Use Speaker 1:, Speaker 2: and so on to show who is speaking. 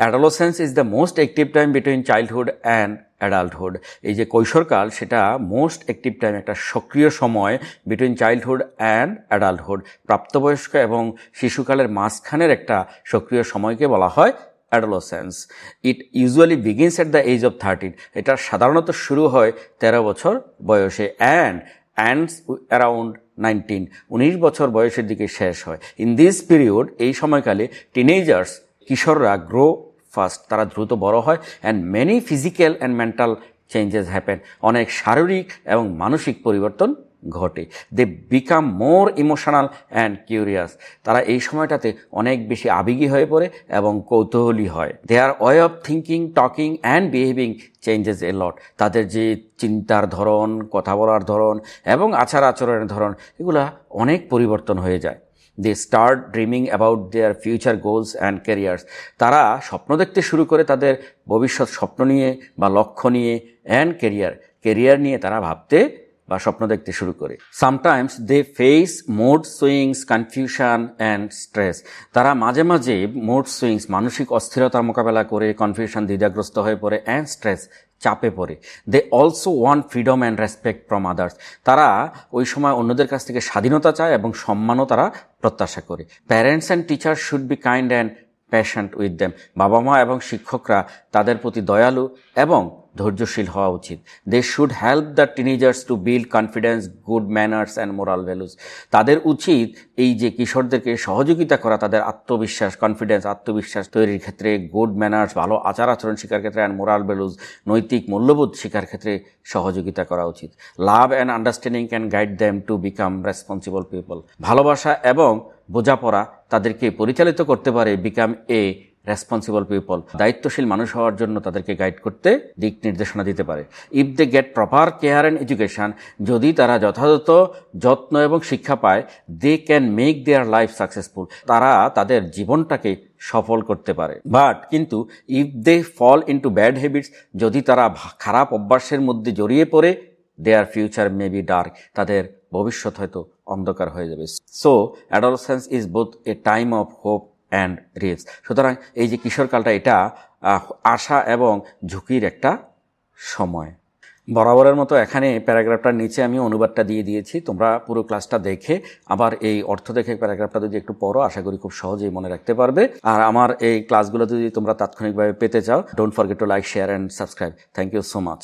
Speaker 1: Adolescence is the most active time between childhood and adulthood. এই যে কৈশোরকাল সেটা most active time, একটা সক্রিয় সময় বিটুইন চাইল্ডহুড অ্যান্ড অ্যাডাল্টহুড। প্রাপ্তবয়স্ক এবং শিশুকালের মাঝখানের একটা সক্রিয় সময়কে বলা হয় adolescence. It usually begins at the age of 13। এটা সাধারণত শুরু হয় 13 বছর বয়সে অ্যান্ড অ্যারাউন্ড 19 বছর বয়সের দিকে শেষ হয়। ইন দিস পিরিয়ড, এই সময়কালে টিনেজার্স কিশোররা গ্রো ফাস্ট, তারা দ্রুত বড় হয়, and many physical and mental changes happen. অনেক শারীরিক এবং মানসিক পরিবর্তন ঘটে। They become more emotional and curious. তারা এই সময়টাতে অনেক বেশি আবেগী হয়ে পড়ে এবং কৌতূহলী হয়। Their way of thinking, talking and behaving changes a lot. তাদের যে চিন্তার ধরন, কথা বলার ধরন এবং আচার আচরণের ধরন, এগুলা অনেক পরিবর্তন হয়ে যায়। They start dreaming about their future goals and careers. তারা স্বপ্ন দেখতে শুরু করে তাদের ভবিষ্যৎ স্বপ্ন নিয়ে বা লক্ষ্য নিয়ে, অ্যান্ড কেরিয়ার নিয়ে তারা ভাবতে বা স্বপ্ন দেখতে শুরু করে। Sometimes they face mood swings, confusion and stress. তারা মাঝে মাঝে মুড সুইংস, মানসিক অস্থিরতার মোকাবেলা করে, কনফিউশন, দ্বিধাগ্রস্ত হয়ে পড়ে, অ্যান্ড স্ট্রেস, চাপে পড়ে। They also want freedom and respect from others. তারা ওই সময় অন্যদের কাছ থেকে স্বাধীনতা চায় এবং সম্মানও তারা প্রত্যাশা করে। Parents and teacher should be kind and patient with them. বাবা মা এবং শিক্ষকরা তাদের প্রতি দয়ালু এবং ধৈর্যশীল হওয়া উচিত। They should help the teenagers to build confidence, good manners and moral values. তাদের উচিত এই যে কিশোরদেরকে সহযোগিতা করা, তাদের আত্মবিশ্বাস, কনফিডেন্স, আত্মবিশ্বাস তৈরির ক্ষেত্রে, গুড ম্যানার্স, ভালো আচার আচরণ শেখার ক্ষেত্রে, অ্যান্ড মোরাল ভ্যালুজ, নৈতিক মূল্যবোধ শেখার ক্ষেত্রে সহযোগিতা করা উচিত। Love and understanding can guide them to become responsible people. ভালোবাসা এবং বোঝাপড়া তাদেরকে পরিচালিত করতে পারে বিকাম এ রেসপন্সিবল পিপল। দায়িত্বশীল মানুষ হওয়ার জন্য তাদেরকে গাইড করতে, দিক নির্দেশনা দিতে পারে। If they get proper care and education, যদি তারা যথাযথ যত্ন এবং শিক্ষা পায়, they can make their life successful. তারা তাদের জীবনটাকে সফল করতে পারে। বাট কিন্তু if they fall into bad habits, যদি তারা খারাপ অভ্যাসের মধ্যে জড়িয়ে পড়ে, their future may be dark, তাদের ভবিষ্যৎ হয়তো অন্ধকার হয়ে যাবে। So adolescence is both a time of hope and risk. সুতরাং এই যে কিশোরকালটা, এটা আশা এবং ঝুঁকির একটা সময়। বরাবরের মতো এখানে প্যারাগ্রাফটার নিচে আমি অনুবাদটা দিয়ে দিয়েছি। তোমরা পুরো ক্লাসটা দেখে আবার এই অর্থ দেখে প্যারাগ্রাফটা যদি একটু পড়ো, আশা করি খুব সহজেই মনে রাখতে পারবে। আর আমার এই ক্লাসগুলো যদি তোমরা তাৎক্ষণিকভাবে পেতে চাও, don't forget to like, share and subscribe. Thank you so much.